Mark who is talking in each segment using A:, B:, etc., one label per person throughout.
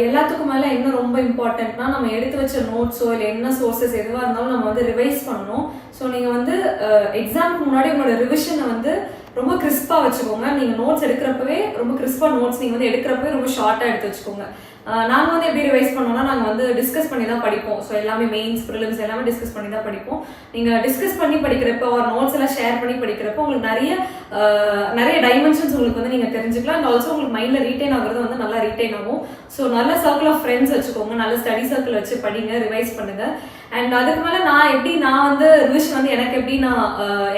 A: எல்லாத்துக்கும் மேலே என்ன ரொம்ப இம்பார்ட்டன்ட்னா நம்ம எடுத்து வச்ச நோட்ஸோ இல்லை என்ன சோர்சஸ் எதுவாக இருந்தாலும் நம்ம வந்து ரிவைஸ் பண்ணணும். ஸோ நீங்கள் வந்து எக்ஸாமுக்கு முன்னாடி உங்களோட ரிவிஷனை வந்து ரொம்ப கிறிஸ்பாக வச்சுக்கோங்க. நீங்கள் நோட்ஸ் எடுக்கிறப்பவே ரொம்ப கிறிஸ்பாக நோட்ஸ் நீங்கள் வந்து எடுக்கிறப்பவே ரொம்ப ஷார்ட்டாக எடுத்து வச்சுக்கோங்க. நாங்கள் வந்து எப்படி ரிவைஸ் பண்ணோம்னா நாங்கள் வந்து டிஸ்கஸ் பண்ணி தான் படிப்போம். ஸோ எல்லாமே மெயின்ஸ் ப்ரிலிம்ஸ் எல்லாமே டிஸ்கஸ் பண்ணி தான் படிப்போம். நீங்கள் டிஸ்கஸ் பண்ணி படிக்கிறப்போ ஒரு நோட்ஸ் எல்லாம் ஷேர் பண்ணி படிக்கிறப்போ உங்களுக்கு நிறைய டைமென்ஷன்ஸ் உங்களுக்கு வந்து நீங்கள் தெரிஞ்சுக்கலாம். அண்ட் ஆல்சோ உங்களுக்கு மைண்டில் ரீட்டைன் ஆகுறது வந்து நல்லா ரீட்டைன் ஆகும். ஸோ நல்ல சர்க்கிள் ஆஃப் ஃப்ரெண்ட்ஸ் வச்சுக்கோங்க, நல்ல ஸ்டடி சர்க்கிள் வச்சு படிங்க, ரிவைஸ் பண்ணுங்க. அண்ட் அதுக்கு மேலே நான் வந்து ரிவிஷன் வந்து எனக்கு எப்படி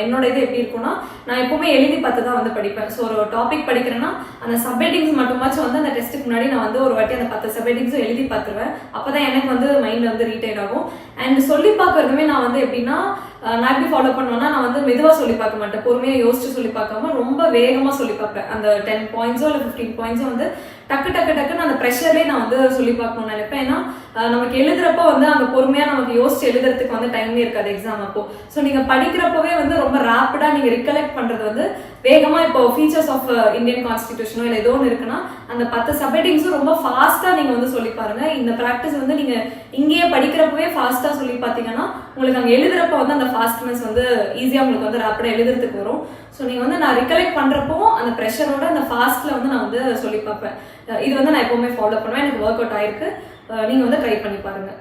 A: என்னோட இது எப்படி இருக்கும்னா நான் எப்பவுமே எழுதி பார்த்து தான் வந்து படிப்பேன். ஸோ ஒரு டாபிக் படிக்கிறேன்னா அந்த சப்ஹெட்டிங்ஸ் மட்டுமாச்சும் வந்து அந்த டெஸ்ட்டுக்கு முன்னாடி நான் வந்து ஒரு வாட்டி அந்த 10 சப்ஹெட்டிங்ஸும் எழுதி பார்த்துருவேன். அப்போ தான் எனக்கு வந்து மைண்டில் வந்து ரீட்டைன் ஆகும். அண்ட் சொல்லி பார்க்கறதுமே நான் வந்து எப்படின்னா நான் எப்படி ஃபாலோ பண்ணுவேன்னா நான் வந்து மெதுவாக சொல்லி பார்க்க மாட்டேன், பொறுமையாக யோசிச்சு சொல்லி பார்க்காம ரொம்ப வேகமாக சொல்லி பார்ப்பேன். அந்த 10 பாயிண்ட்ஸோ இல்லை 15 பாயிண்ட்ஸோ வந்து டக்குன்னு அந்த ப்ரெஷர்லேயே நான் வந்து சொல்லி பார்க்கணும்னு நினைப்பேன். ஏன்னா நமக்கு எழுதுறப்போ வந்து அங்கே பொறுமையாக நமக்கு யோசிச்சு எழுதுறதுக்கு வந்து டைமே இருக்காது எக்ஸாம் அப்போ. ஸோ நீங்கள் படிக்கிறப்பவே வந்து ரொம்ப ரேப்பிடாக நீங்கள் ரிகலெக்ட் பண்ணுறது வந்து வேகமாக இப்போ ஃபீச்சர்ஸ் ஆஃப் இந்தியன் கான்ஸ்டிடியூஷனோ இல்லை ஏதோ ஒன்று இருக்குன்னா அந்த 10 சப்ஹெட்டிங்ஸும் ரொம்ப ஃபாஸ்ட்டாக நீங்கள் வந்து சொல்லி பாருங்க. இந்த ப்ராக்டிஸ் வந்து நீங்கள் இங்கேயே படிக்கிறப்பவே ஃபாஸ்ட்டாக சொல்லி பார்த்தீங்கன்னா உங்களுக்கு அங்கே எழுதுறப்போ வந்து அந்த ஃபாஸ்ட்னஸ் வந்து ஈஸியாக உங்களுக்கு வந்து ரேப்பிடாக எழுதுறதுக்கு வரும். ஸோ நீங்கள் வந்து நான் ரிகலெக்ட் பண்ணுறப்போ அந்த ப்ரெஷரோட அந்த ஃபாஸ்ட்டில் வந்து நான் வந்து சொல்லி பார்ப்பேன். இது வந்து நான் எப்போவுமே ஃபாலோ பண்ணுவேன். எனக்கு ஒர்க் அவுட் ஆயிருக்கு. நீங்கள் வந்து ட்ரை பண்ணி பாருங்கள்.